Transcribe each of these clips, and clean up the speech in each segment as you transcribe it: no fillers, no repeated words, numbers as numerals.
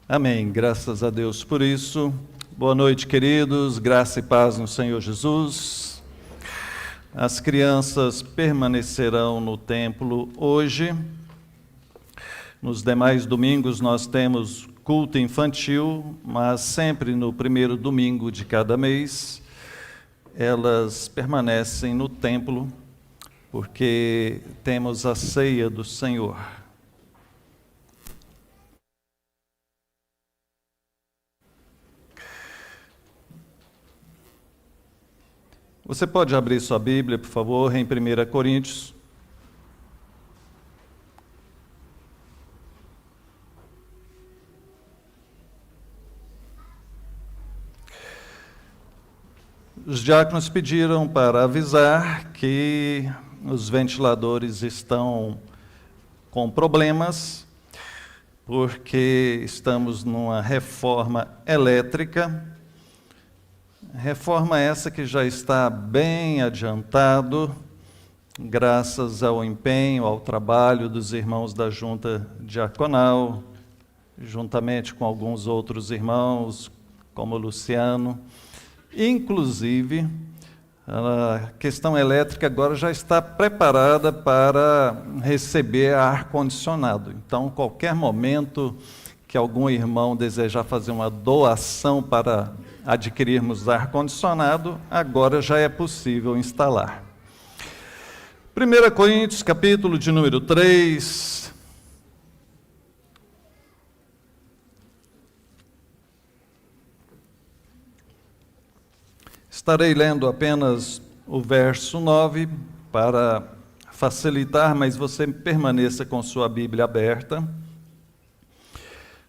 Amém. Graças a Deus por isso. Boa noite, queridos. Graça e paz no Senhor Jesus. As crianças permanecerão no templo hoje. Nos demais domingos nós temos culto infantil, mas sempre no primeiro domingo de cada mês elas permanecem no templo, porque temos a ceia do Senhor. Você pode abrir sua Bíblia, por favor, em 1 Coríntios. Os diáconos pediram para avisar que os ventiladores estão com problemas, porque estamos numa reforma elétrica. Reforma essa que já está bem adiantado, graças ao empenho, ao trabalho dos irmãos da Junta Diaconal, juntamente com alguns outros irmãos, como o Luciano. Inclusive, a questão elétrica agora já está preparada para receber ar-condicionado. Então, qualquer momento que algum irmão desejar fazer uma doação para adquirirmos ar-condicionado, agora já é possível instalar. 1 Coríntios, capítulo de número 3. Estarei lendo apenas o verso 9 para facilitar, mas você permaneça com sua Bíblia aberta.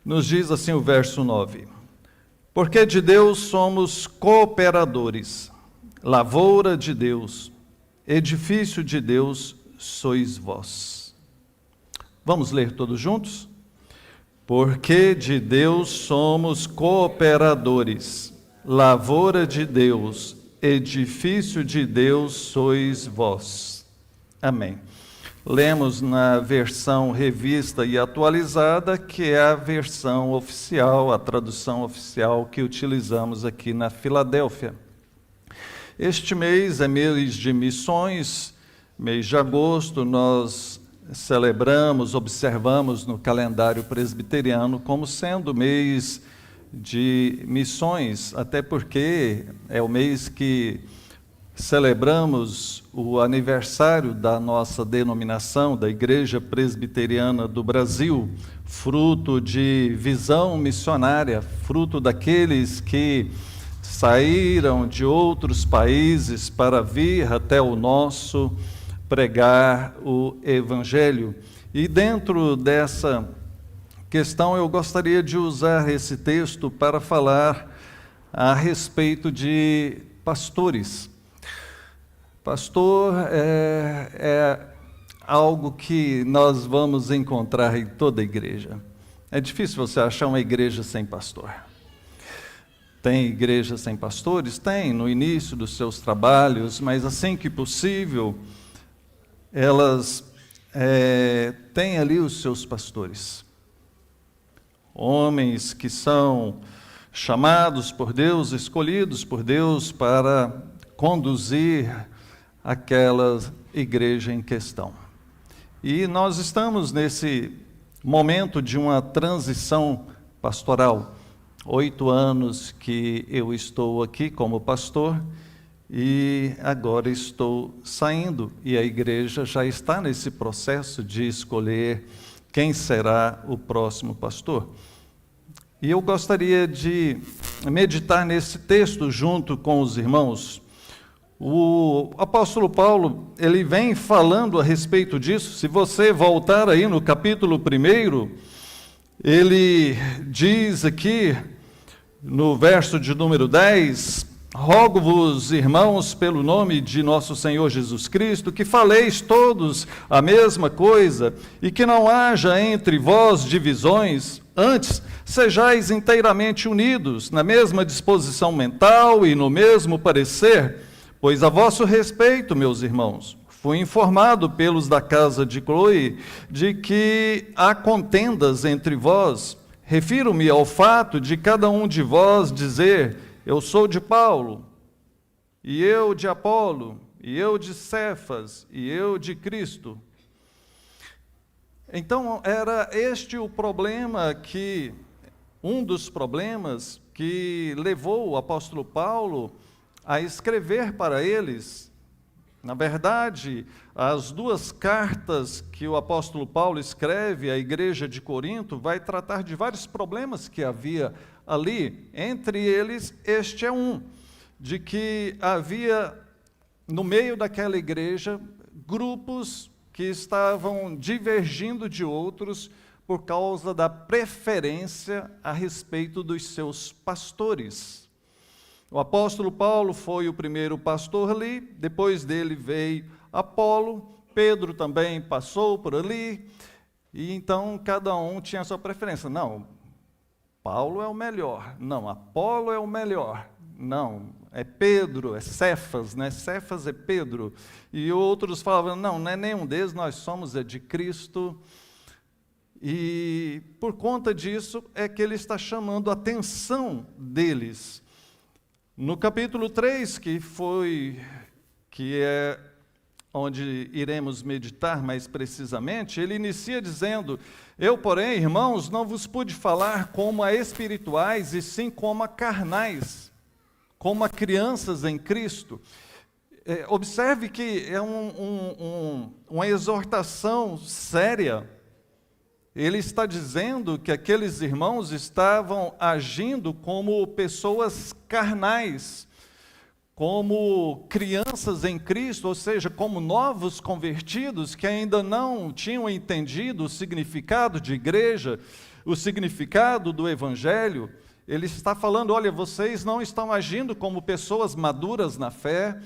Nos diz assim o verso 9: Porque de Deus somos cooperadores, lavoura de Deus, edifício de Deus sois vós. Vamos ler todos juntos? Porque de Deus somos cooperadores, lavoura de Deus, edifício de Deus sois vós. Amém. Lemos na versão revista e atualizada, que é a versão oficial, a tradução oficial que utilizamos aqui na Filadélfia. Este mês é mês de missões, mês de agosto, nós celebramos, observamos no calendário presbiteriano como sendo mês de missões, até porque é o mês que celebramos o aniversário da nossa denominação, da Igreja Presbiteriana do Brasil, fruto de visão missionária, fruto daqueles que saíram de outros países para vir até o nosso pregar o Evangelho. E dentro dessa questão eu gostaria de usar esse texto para falar a respeito de pastores. Pastor é algo que nós vamos encontrar em toda a igreja. É difícil você achar uma igreja sem pastor. Tem igreja sem pastores? Tem, no início dos seus trabalhos, mas assim que possível, elas têm ali os seus pastores. Homens que são chamados por Deus, escolhidos por Deus para conduzir aquela igreja em questão. E nós estamos nesse momento de uma transição pastoral. 8 anos que eu estou aqui como pastor e agora estou saindo. E a igreja já está nesse processo de escolher quem será o próximo pastor. E eu gostaria de meditar nesse texto junto com os irmãos. O apóstolo Paulo, ele vem falando a respeito disso. Se você voltar aí no capítulo 1, ele diz aqui, no verso de número 10, rogo-vos, irmãos, pelo nome de nosso Senhor Jesus Cristo, que faleis todos a mesma coisa, e que não haja entre vós divisões, antes sejais inteiramente unidos, na mesma disposição mental e no mesmo parecer. Pois a vosso respeito, meus irmãos, fui informado pelos da casa de Cloe de que há contendas entre vós. Refiro-me ao fato de cada um de vós dizer: eu sou de Paulo, e eu de Apolo, e eu de Cefas, e eu de Cristo. Então, era este o problema um dos problemas que levou o apóstolo Paulo a escrever para eles. Na verdade, as duas cartas que o apóstolo Paulo escreve à igreja de Corinto vai tratar de vários problemas que havia ali. Entre eles, este é um, de que havia no meio daquela igreja grupos que estavam divergindo de outros por causa da preferência a respeito dos seus pastores. O apóstolo Paulo foi o primeiro pastor ali, depois dele veio Apolo, Pedro também passou por ali, e então cada um tinha a sua preferência. Não, Paulo é o melhor, não, Apolo é o melhor, não, é Pedro, é Cefas, né? Cefas é Pedro. E outros falavam, não é nenhum deles, nós somos de Cristo. E por conta disso é que ele está chamando a atenção deles. No capítulo 3, que é onde iremos meditar mais precisamente, ele inicia dizendo: eu, porém, irmãos, não vos pude falar como a espirituais, e sim como a carnais, como a crianças em Cristo. Observe que é uma exortação séria. Ele está dizendo que aqueles irmãos estavam agindo como pessoas carnais, como crianças em Cristo, ou seja, como novos convertidos que ainda não tinham entendido o significado de igreja, o significado do Evangelho. Ele está falando, olha, vocês não estão agindo como pessoas maduras na fé,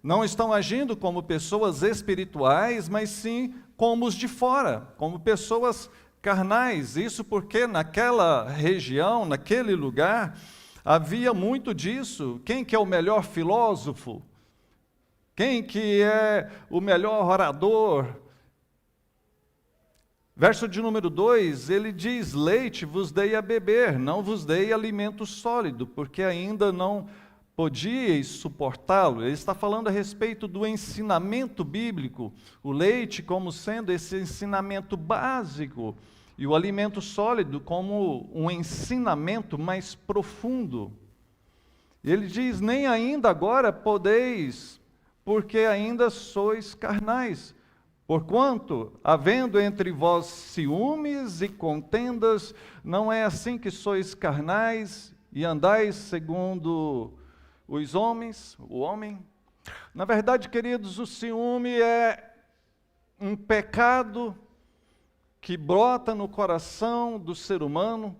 não estão agindo como pessoas espirituais, mas sim como os de fora, como pessoas carnais. Isso porque naquela região, naquele lugar, havia muito disso. Quem que é o melhor filósofo? Quem que é o melhor orador? Verso de número 2, ele diz: leite vos dei a beber, não vos dei alimento sólido, porque ainda não podíeis suportá-lo. Ele está falando a respeito do ensinamento bíblico, o leite como sendo esse ensinamento básico, e o alimento sólido como um ensinamento mais profundo. Ele diz: nem ainda agora podeis, porque ainda sois carnais. Porquanto, havendo entre vós ciúmes e contendas, não é assim que sois carnais e andais segundo os homens, o homem? Na verdade, queridos, o ciúme é um pecado que brota no coração do ser humano,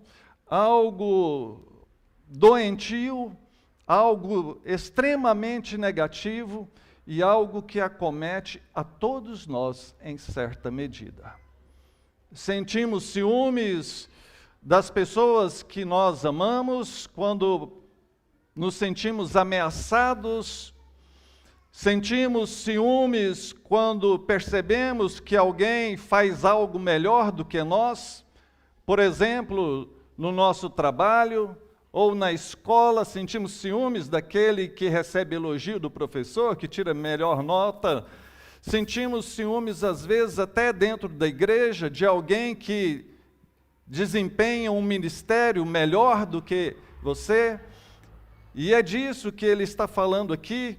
algo doentio, algo extremamente negativo e algo que acomete a todos nós em certa medida. Sentimos ciúmes das pessoas que nós amamos quando nos sentimos ameaçados. Sentimos ciúmes quando percebemos que alguém faz algo melhor do que nós. Por exemplo, no nosso trabalho ou na escola, sentimos ciúmes daquele que recebe elogio do professor, que tira melhor nota. Sentimos ciúmes, às vezes, até dentro da igreja, de alguém que desempenha um ministério melhor do que você. E é disso que ele está falando aqui,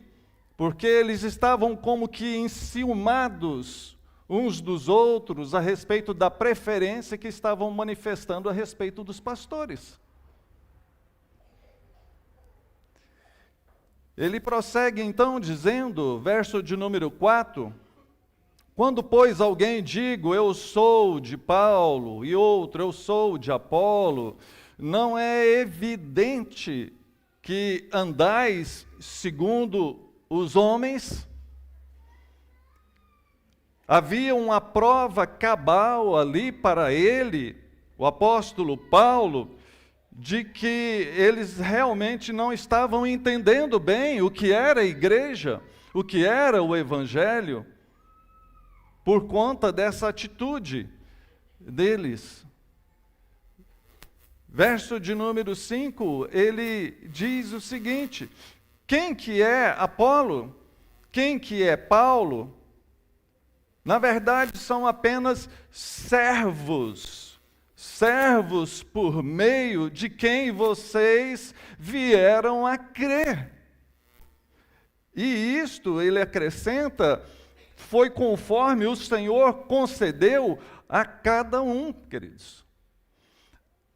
porque eles estavam como que enciumados uns dos outros a respeito da preferência que estavam manifestando a respeito dos pastores. Ele prossegue então dizendo, verso de número 4, quando, pois, alguém digo, eu sou de Paulo, e outro, eu sou de Apolo, não é evidente que andais segundo os homens? Havia uma prova cabal ali para ele, o apóstolo Paulo, de que eles realmente não estavam entendendo bem o que era a igreja, o que era o evangelho, por conta dessa atitude deles. Verso de número 5, ele diz o seguinte: quem que é Apolo? Quem que é Paulo? Na verdade, são apenas servos por meio de quem vocês vieram a crer. E isto, ele acrescenta, foi conforme o Senhor concedeu a cada um, queridos.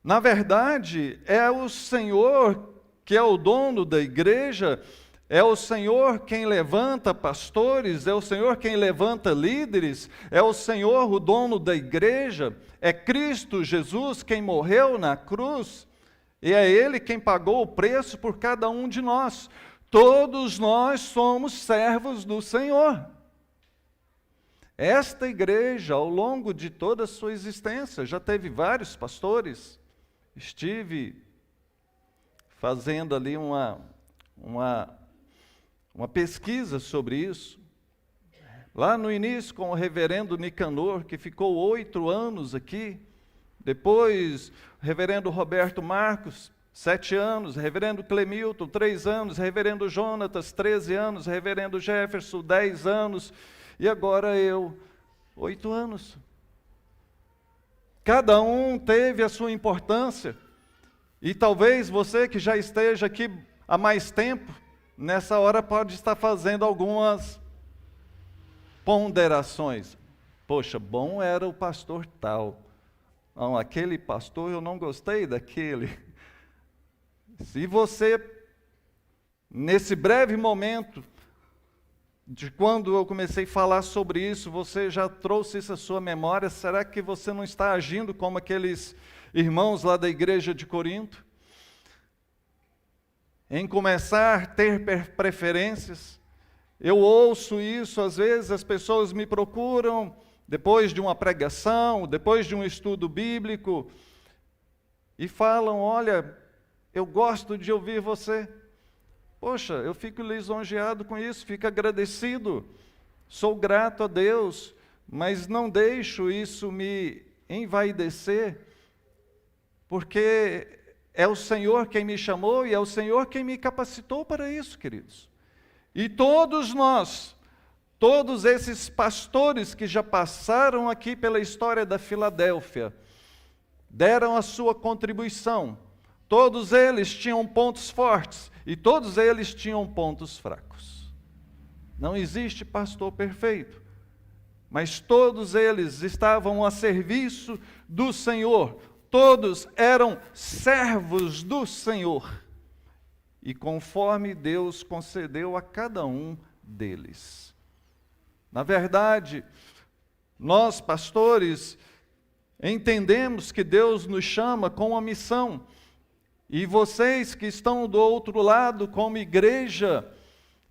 Na verdade, é o Senhor que é o dono da igreja, é o Senhor quem levanta pastores, é o Senhor quem levanta líderes, é o Senhor o dono da igreja, é Cristo Jesus quem morreu na cruz, e é Ele quem pagou o preço por cada um de nós. Todos nós somos servos do Senhor. Esta igreja, ao longo de toda a sua existência, já teve vários pastores. Estive fazendo ali uma pesquisa sobre isso. Lá no início, com o reverendo Nicanor, que ficou 8 anos aqui. Depois, o reverendo Roberto Marcos, 7 anos. Reverendo Clemilton, 3 anos. Reverendo Jonatas, 13 anos. Reverendo Jefferson, 10 anos. E agora eu, 8 anos. Cada um teve a sua importância. E talvez você que já esteja aqui há mais tempo, nessa hora pode estar fazendo algumas ponderações. Poxa, bom era o pastor tal. Não, aquele pastor eu não gostei daquele. Se você, nesse breve momento, de quando eu comecei a falar sobre isso, você já trouxe isso à sua memória, será que você não está agindo como aqueles irmãos lá da igreja de Corinto? Em começar a ter preferências? Eu ouço isso, às vezes as pessoas me procuram, depois de uma pregação, depois de um estudo bíblico, e falam, olha, eu gosto de ouvir você. Poxa, eu fico lisonjeado com isso, fico agradecido, sou grato a Deus, mas não deixo isso me envaidecer, porque é o Senhor quem me chamou e é o Senhor quem me capacitou para isso, queridos. E todos nós, todos esses pastores que já passaram aqui pela história da Filadélfia, deram a sua contribuição. Todos eles tinham pontos fortes e todos eles tinham pontos fracos. Não existe pastor perfeito, mas todos eles estavam a serviço do Senhor. Todos eram servos do Senhor. E conforme Deus concedeu a cada um deles. Na verdade, nós pastores entendemos que Deus nos chama com uma missão. E vocês que estão do outro lado, como igreja,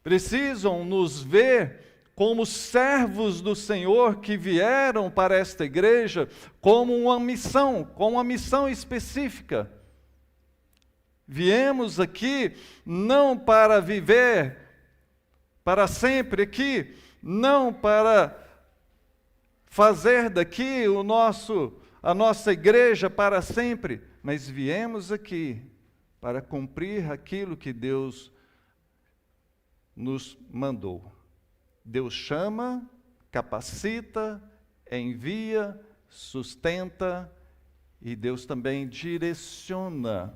precisam nos ver como servos do Senhor que vieram para esta igreja como uma missão, com uma missão específica. Viemos aqui não para viver para sempre aqui, não para fazer daqui a nossa igreja para sempre, mas viemos aqui para cumprir aquilo que Deus nos mandou. Deus chama, capacita, envia, sustenta e Deus também direciona.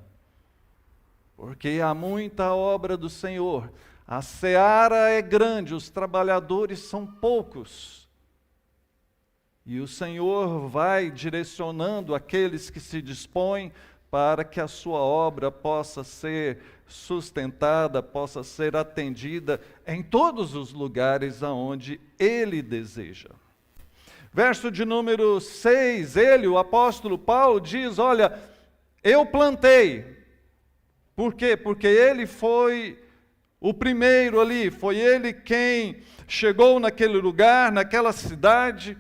Porque há muita obra do Senhor. A seara é grande, os trabalhadores são poucos. E o Senhor vai direcionando aqueles que se dispõem para que a sua obra possa ser sustentada, possa ser atendida em todos os lugares aonde Ele deseja. Verso de número 6, o apóstolo Paulo, diz, olha, eu plantei. Por quê? Porque ele foi o primeiro ali, foi ele quem chegou naquele lugar, naquela cidade.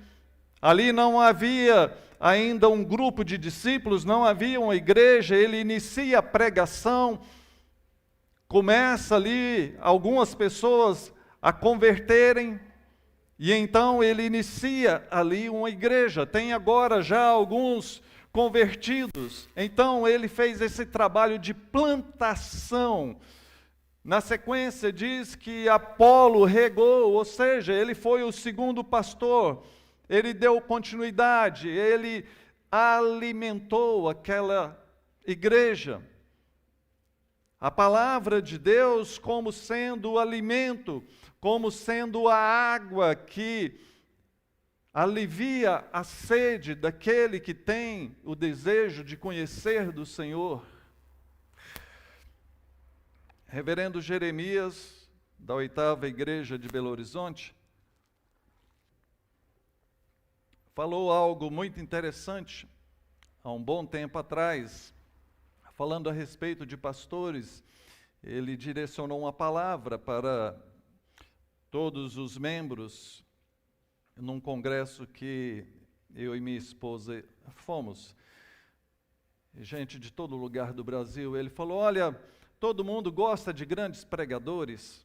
Ali não havia ainda um grupo de discípulos, não havia uma igreja, ele inicia a pregação, começa ali algumas pessoas a converterem, e então ele inicia ali uma igreja. Tem agora já alguns convertidos. Então ele fez esse trabalho de plantação. Na sequência diz que Apolo regou, ou seja, ele foi o segundo pastor, ele deu continuidade, ele alimentou aquela igreja. A palavra de Deus como sendo o alimento, como sendo a água que alivia a sede daquele que tem o desejo de conhecer do Senhor. Reverendo Jeremias, da 8ª Igreja de Belo Horizonte, falou algo muito interessante há um bom tempo atrás, falando a respeito de pastores. Ele direcionou uma palavra para todos os membros num congresso que eu e minha esposa fomos, gente de todo lugar do Brasil. Ele falou: olha, todo mundo gosta de grandes pregadores,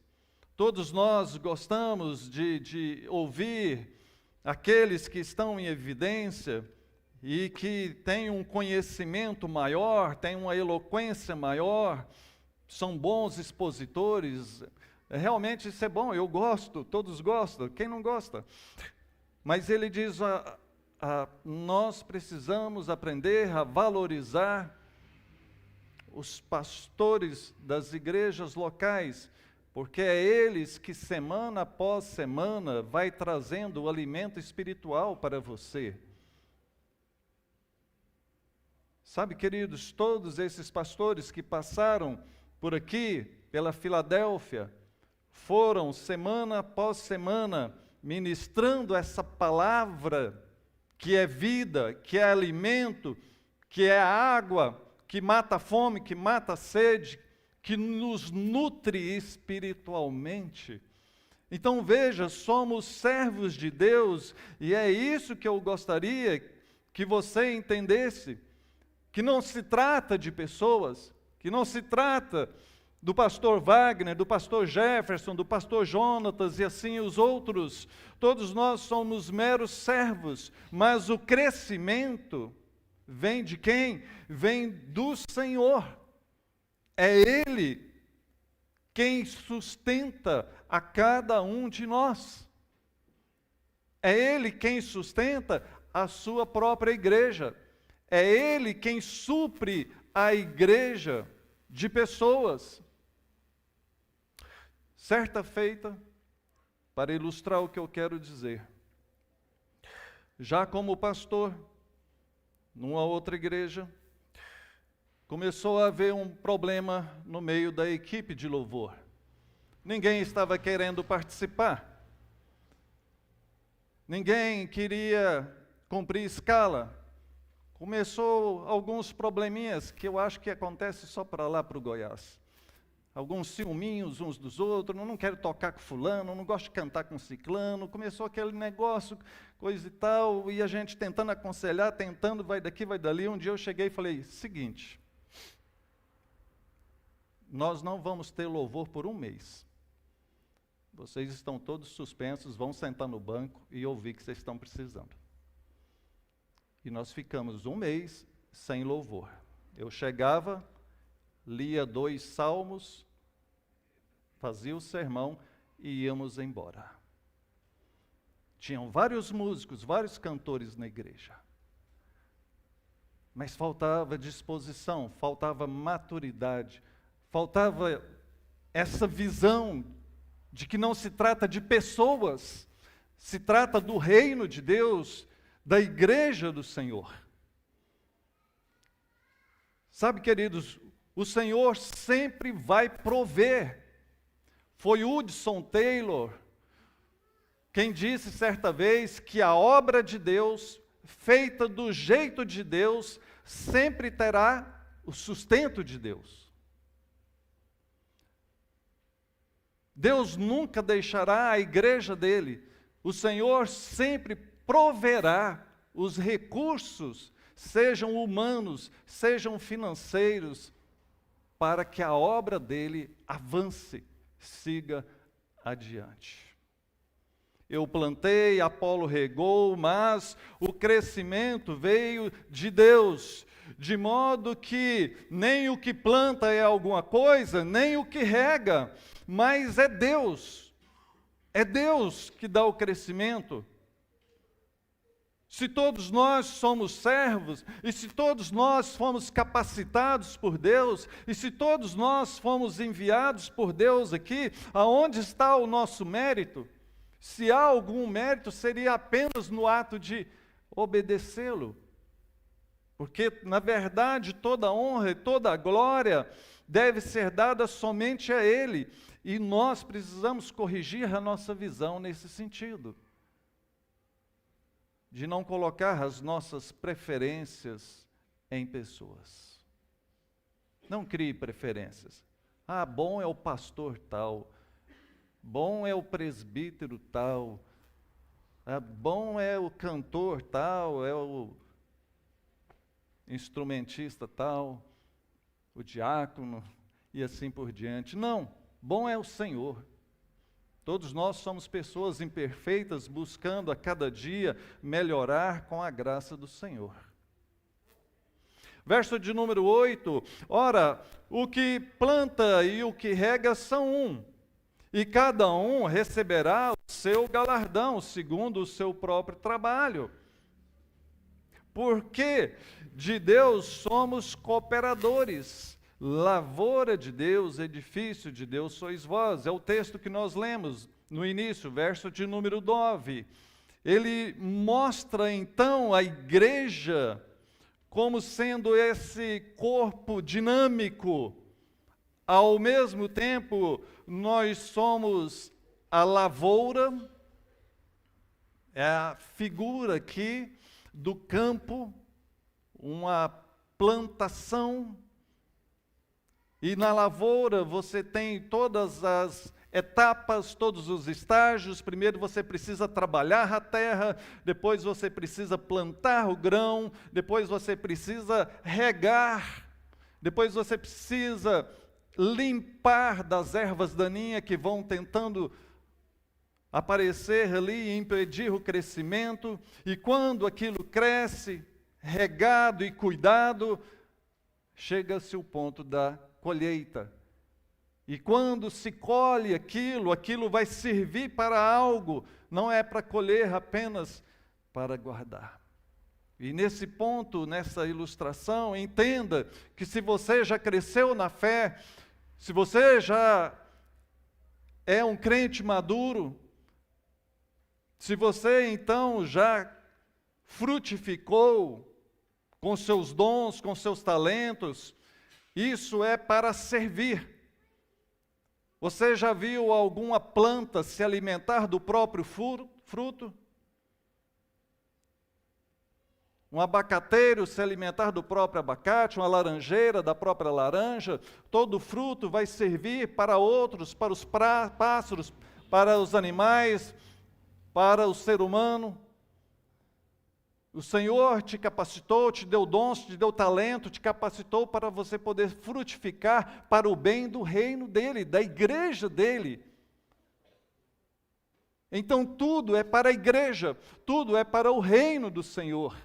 todos nós gostamos de ouvir aqueles que estão em evidência e que têm um conhecimento maior, têm uma eloquência maior, são bons expositores. Realmente isso é bom, eu gosto, todos gostam, quem não gosta? Mas ele diz, nós precisamos aprender a valorizar os pastores das igrejas locais, porque é eles que semana após semana vai trazendo o alimento espiritual para você. Sabe, queridos, todos esses pastores que passaram por aqui, pela Filadélfia, foram semana após semana ministrando essa palavra que é vida, que é alimento, que é água, que mata a fome, que mata a sede, que nos nutre espiritualmente. Então veja, somos servos de Deus, e é isso que eu gostaria que você entendesse, que não se trata de pessoas, que não se trata do pastor Wagner, do pastor Jefferson, do pastor Jonatas e assim os outros. Todos nós somos meros servos, mas o crescimento vem de quem? Vem do Senhor. É Ele quem sustenta a cada um de nós. É Ele quem sustenta a sua própria igreja. É Ele quem supre a igreja de pessoas. Certa feita, para ilustrar o que eu quero dizer, já como pastor, numa outra igreja, começou a haver um problema no meio da equipe de louvor. Ninguém estava querendo participar. Ninguém queria cumprir escala. Começou alguns probleminhas que eu acho que acontece só para lá, para o Goiás. Alguns ciúminhos uns dos outros, não quero tocar com fulano, não gosto de cantar com ciclano. Começou aquele negócio, coisa e tal, e a gente tentando aconselhar, tentando, vai daqui, vai dali. Um dia eu cheguei e falei, seguinte, nós não vamos ter louvor por um mês. Vocês estão todos suspensos, vão sentar no banco e ouvir que vocês estão precisando. E nós ficamos um mês sem louvor. Eu chegava, lia 2 salmos, fazia o sermão e íamos embora. Tinham vários músicos, vários cantores na igreja. Mas faltava disposição, faltava maturidade, faltava essa visão de que não se trata de pessoas, se trata do reino de Deus, da igreja do Senhor. Sabe, queridos, o Senhor sempre vai prover. Foi Hudson Taylor quem disse certa vez que a obra de Deus, feita do jeito de Deus, sempre terá o sustento de Deus. Deus nunca deixará a igreja dele. O Senhor sempre proverá os recursos, sejam humanos, sejam financeiros, para que a obra dele avance, siga adiante. Eu plantei, Apolo regou, mas o crescimento veio de Deus, de modo que nem o que planta é alguma coisa, nem o que rega, mas é Deus. É Deus que dá o crescimento. Se todos nós somos servos, e se todos nós fomos capacitados por Deus, e se todos nós fomos enviados por Deus aqui, aonde está o nosso mérito? Se há algum mérito, seria apenas no ato de obedecê-lo. Porque, na verdade, toda honra e toda glória deve ser dada somente a Ele, e nós precisamos corrigir a nossa visão nesse sentido. De não colocar as nossas preferências em pessoas. Não crie preferências. Ah, bom é o pastor tal, bom é o presbítero tal, bom é o cantor tal, é o instrumentista tal, o diácono e assim por diante. Não, bom é o Senhor. Todos nós somos pessoas imperfeitas, buscando a cada dia melhorar com a graça do Senhor. Verso de número 8, ora, o que planta e o que rega são um, e cada um receberá o seu galardão, segundo o seu próprio trabalho. Porque de Deus somos cooperadores. Lavoura de Deus, edifício de Deus sois vós. É o texto que nós lemos no início, verso de número 9. Ele mostra então a igreja como sendo esse corpo dinâmico. Ao mesmo tempo, nós somos a lavoura, é a figura aqui do campo, uma plantação. E na lavoura você tem todas as etapas, todos os estágios. Primeiro você precisa trabalhar a terra, depois você precisa plantar o grão, depois você precisa regar, depois você precisa limpar das ervas daninhas que vão tentando aparecer ali e impedir o crescimento. E quando aquilo cresce, regado e cuidado, chega-se ao ponto da colheita. E quando se colhe aquilo, aquilo vai servir para algo, não é para colher apenas para guardar. E nesse ponto, nessa ilustração, entenda que se você já cresceu na fé, se você já é um crente maduro, se você então já frutificou com seus dons, com seus talentos, isso é para servir. Você já viu alguma planta se alimentar do próprio fruto? Um abacateiro se alimentar do próprio abacate, uma laranjeira da própria laranja? Todo fruto vai servir para outros, para os pássaros, para os animais, para o ser humano. O Senhor te capacitou, te deu dons, te deu talento, te capacitou para você poder frutificar para o bem do reino dele, da igreja dele. Então tudo é para a igreja, tudo é para o reino do Senhor.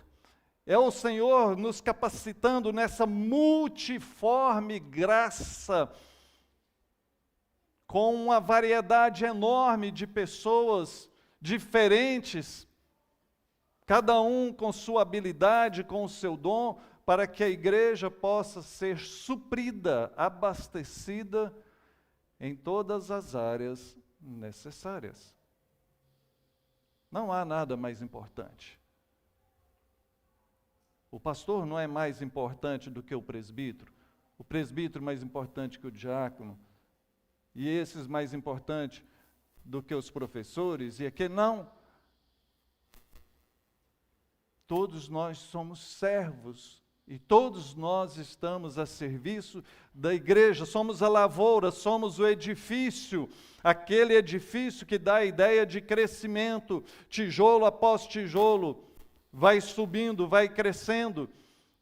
É o Senhor nos capacitando nessa multiforme graça, com uma variedade enorme de pessoas diferentes, cada um com sua habilidade, com o seu dom, para que a igreja possa ser suprida, abastecida em todas as áreas necessárias. Não há nada mais importante. O pastor não é mais importante do que o presbítero mais importante que o diácono, e esses mais importantes do que os professores, e aquele não. Todos nós somos servos e todos nós estamos a serviço da igreja, somos a lavoura, somos o edifício, aquele edifício que dá a ideia de crescimento, tijolo após tijolo, vai subindo, vai crescendo,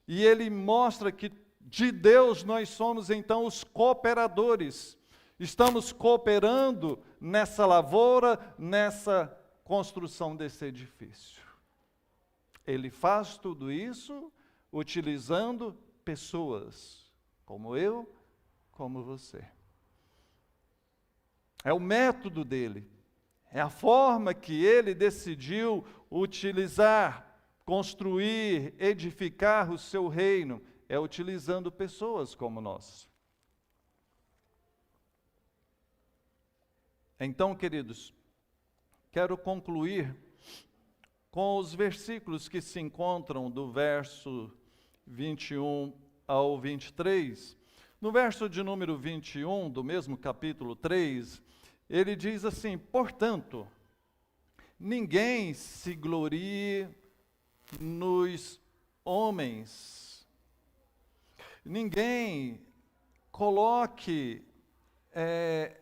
e ele mostra que de Deus nós somos então os cooperadores, estamos cooperando nessa lavoura, nessa construção desse edifício. Ele faz tudo isso utilizando pessoas, como eu, como você. É o método dele, é a forma que ele decidiu utilizar, construir, edificar o seu reino, é utilizando pessoas como nós. Então, queridos, quero concluir com os versículos que se encontram do verso 21 ao 23. No verso de número 21, do mesmo capítulo 3, ele diz assim: portanto, ninguém se glorie nos homens, ninguém coloque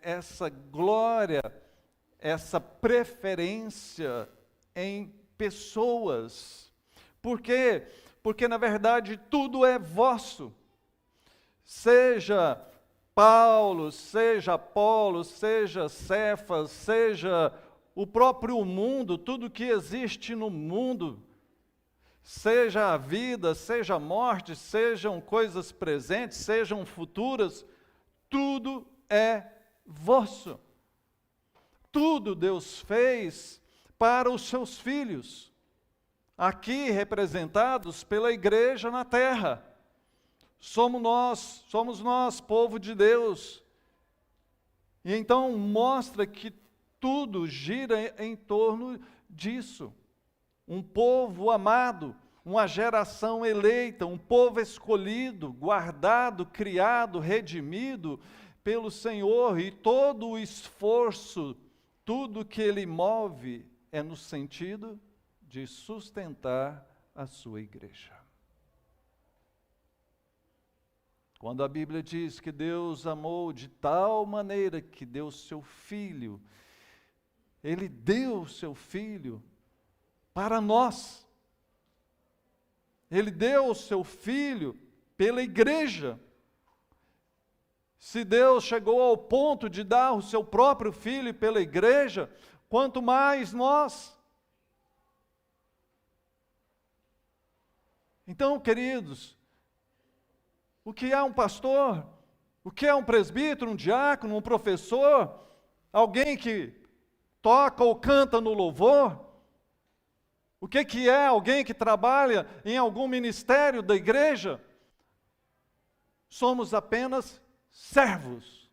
essa glória, essa preferência em pessoas. Por quê? Porque, na verdade, tudo é vosso. Seja Paulo, seja Apolo, seja Cefas, seja o próprio mundo, tudo que existe no mundo, seja a vida, seja a morte, sejam coisas presentes, sejam futuras, tudo é vosso. Tudo Deus fez para os seus filhos, aqui representados pela igreja na terra. Somos nós, povo de Deus. E então mostra que tudo gira em torno disso. Um povo amado, uma geração eleita, um povo escolhido, guardado, criado, redimido pelo Senhor, e todo o esforço, tudo que Ele move é no sentido de sustentar a sua igreja. Quando a Bíblia diz que Deus amou de tal maneira que deu seu Filho, Ele deu seu Filho para nós. Ele deu o seu Filho pela igreja. Se Deus chegou ao ponto de dar o seu próprio Filho pela igreja, quanto mais nós. Então, queridos, o que é um pastor? O que é um presbítero, um diácono, um professor? Alguém que toca ou canta no louvor? O que é alguém que trabalha em algum ministério da igreja? Somos apenas servos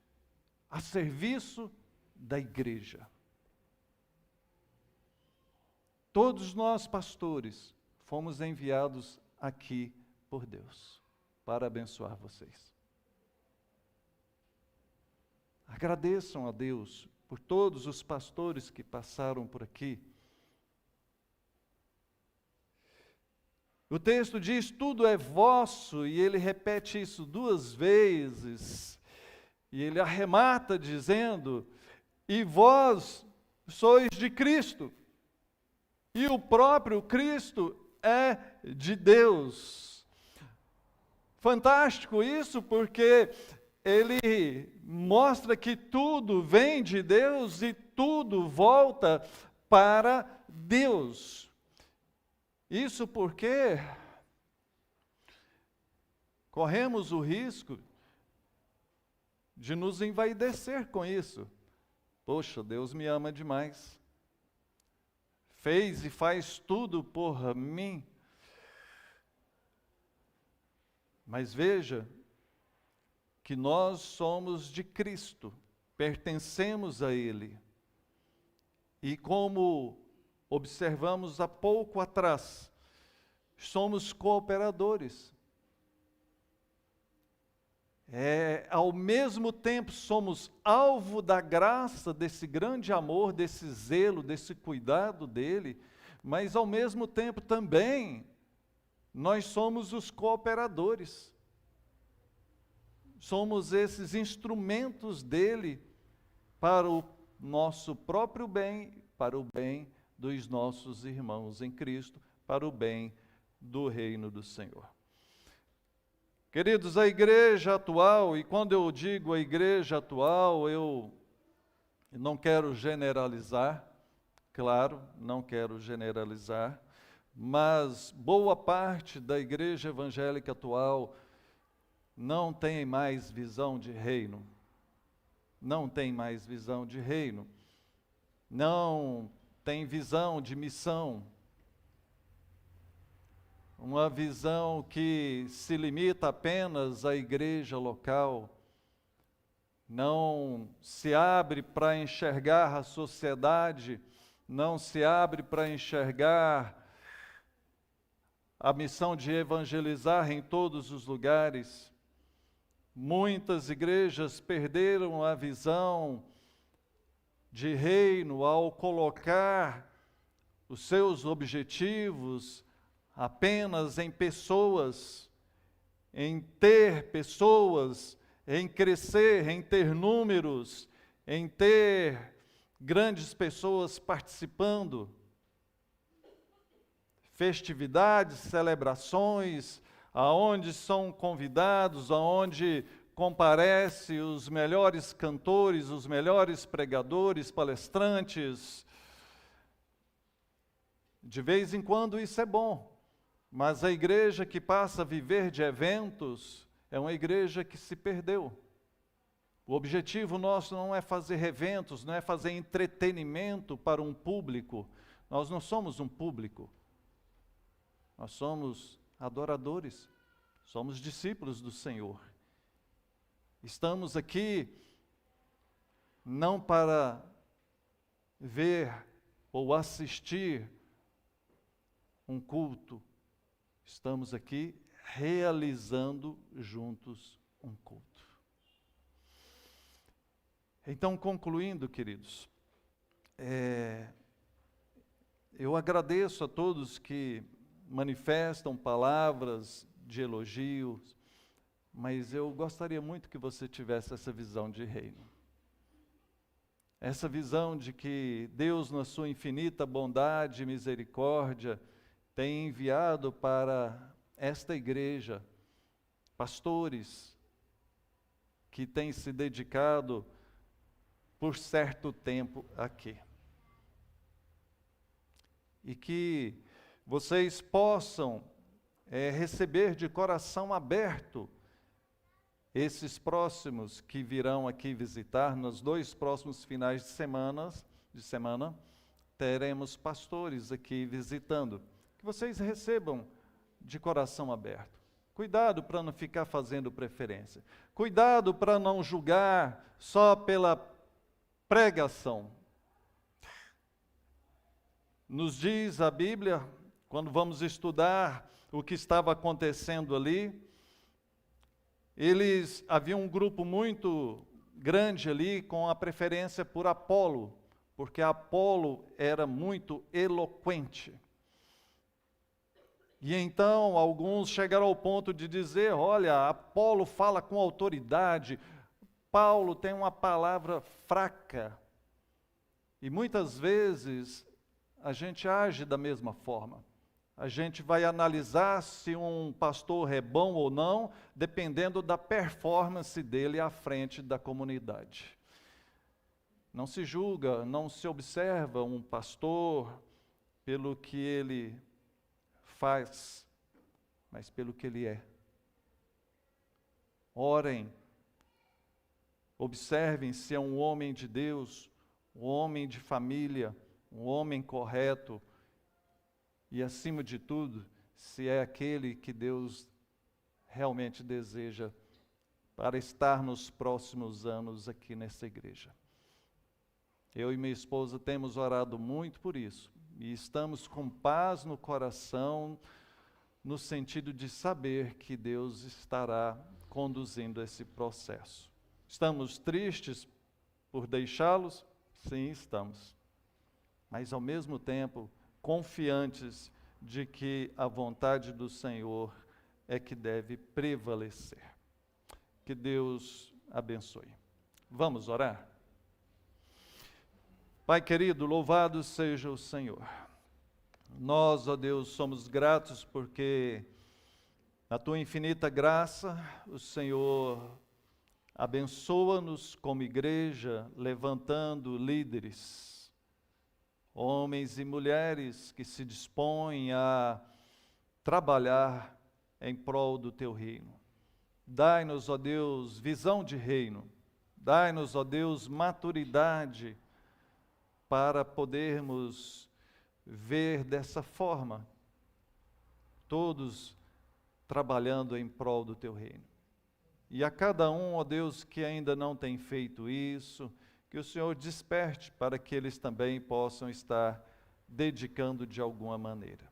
a serviço da igreja. Todos nós, pastores, fomos enviados aqui por Deus para abençoar vocês. Agradeçam a Deus por todos os pastores que passaram por aqui. O texto diz: tudo é vosso, e ele repete isso 2 vezes. E ele arremata dizendo: e vós sois de Cristo, e o próprio Cristo é de Deus. Fantástico isso, porque ele mostra que tudo vem de Deus e tudo volta para Deus. Isso porque corremos o risco de nos envaidecer com isso. Poxa, Deus me ama demais. Fez e faz tudo por mim. Mas veja que nós somos de Cristo, pertencemos a Ele. E como observamos há pouco atrás, somos cooperadores. Ao mesmo tempo somos alvo da graça, desse grande amor, desse zelo, desse cuidado dele, mas ao mesmo tempo também nós somos os cooperadores. Somos esses instrumentos dele para o nosso próprio bem, para o bem dos nossos irmãos em Cristo, para o bem do reino do Senhor. Queridos, a igreja atual, e quando eu digo a igreja atual, eu não quero generalizar, claro, não quero generalizar, mas boa parte da igreja evangélica atual não tem mais visão de reino. Não tem mais visão de reino. Não tem visão de missão. Uma visão que se limita apenas à igreja local. Não se abre para enxergar a sociedade, não se abre para enxergar a missão de evangelizar em todos os lugares. Muitas igrejas perderam a visão de reino ao colocar os seus objetivos apenas em pessoas, em ter pessoas, em crescer, em ter números, em ter grandes pessoas participando. Festividades, celebrações, aonde são convidados, aonde comparecem os melhores cantores, os melhores pregadores, palestrantes. De vez em quando isso é bom, mas a igreja que passa a viver de eventos é uma igreja que se perdeu. O objetivo nosso não é fazer eventos, não é fazer entretenimento para um público. Nós não somos um público. Nós somos adoradores, somos discípulos do Senhor. Estamos aqui não para ver ou assistir um culto, estamos aqui realizando juntos um culto. Então, concluindo, queridos, eu agradeço a todos que manifestam palavras de elogios, mas eu gostaria muito que você tivesse essa visão de reino. Essa visão de que Deus, na sua infinita bondade e misericórdia, tem enviado para esta igreja pastores que têm se dedicado por certo tempo aqui. E que vocês possam receber de coração aberto esses próximos que virão aqui visitar, nos 2 próximos finais de semana, teremos pastores aqui visitando. Que vocês recebam de coração aberto. Cuidado para não ficar fazendo preferência. Cuidado para não julgar só pela pregação. Nos diz a Bíblia, quando vamos estudar o que estava acontecendo ali, havia um grupo muito grande ali com a preferência por Apolo, porque Apolo era muito eloquente. E então alguns chegaram ao ponto de dizer, olha, Apolo fala com autoridade, Paulo tem uma palavra fraca. E muitas vezes a gente age da mesma forma. A gente vai analisar se um pastor é bom ou não, dependendo da performance dele à frente da comunidade. Não se julga, não se observa um pastor pelo que ele faz, mas pelo que ele é. Orem, observem se é um homem de Deus, um homem de família, um homem correto, e acima de tudo, se é aquele que Deus realmente deseja para estar nos próximos anos aqui nessa igreja. Eu e minha esposa temos orado muito por isso, e estamos com paz no coração, no sentido de saber que Deus estará conduzindo esse processo. Estamos tristes por deixá-los? Sim, estamos. Mas ao mesmo tempo, confiantes de que a vontade do Senhor é que deve prevalecer. Que Deus abençoe. Vamos orar? Pai querido, louvado seja o Senhor. Nós, ó Deus, somos gratos porque na Tua infinita graça, o Senhor abençoa-nos como igreja, levantando líderes, homens e mulheres que se dispõem a trabalhar em prol do teu reino. Dai-nos, ó Deus, visão de reino. Dai-nos, ó Deus, maturidade para podermos ver dessa forma, todos trabalhando em prol do teu reino. E a cada um, ó Deus, que ainda não tem feito isso, que o Senhor desperte para que eles também possam estar dedicando de alguma maneira.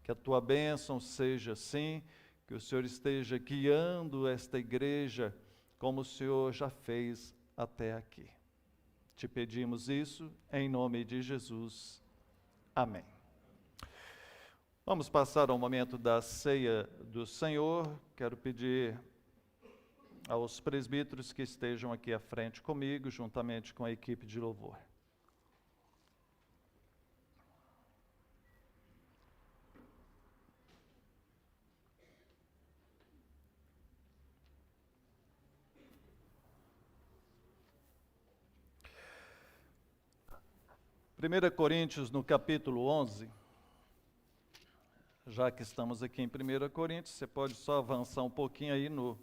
Que a tua bênção seja assim, que o Senhor esteja guiando esta igreja como o Senhor já fez até aqui. Te pedimos isso em nome de Jesus. Amém. Vamos passar ao momento da ceia do Senhor. Quero pedir aos presbíteros que estejam aqui à frente comigo, juntamente com a equipe de louvor. Primeira Coríntios, no capítulo 11, já que estamos aqui em 1 Coríntios, você pode só avançar um pouquinho aí no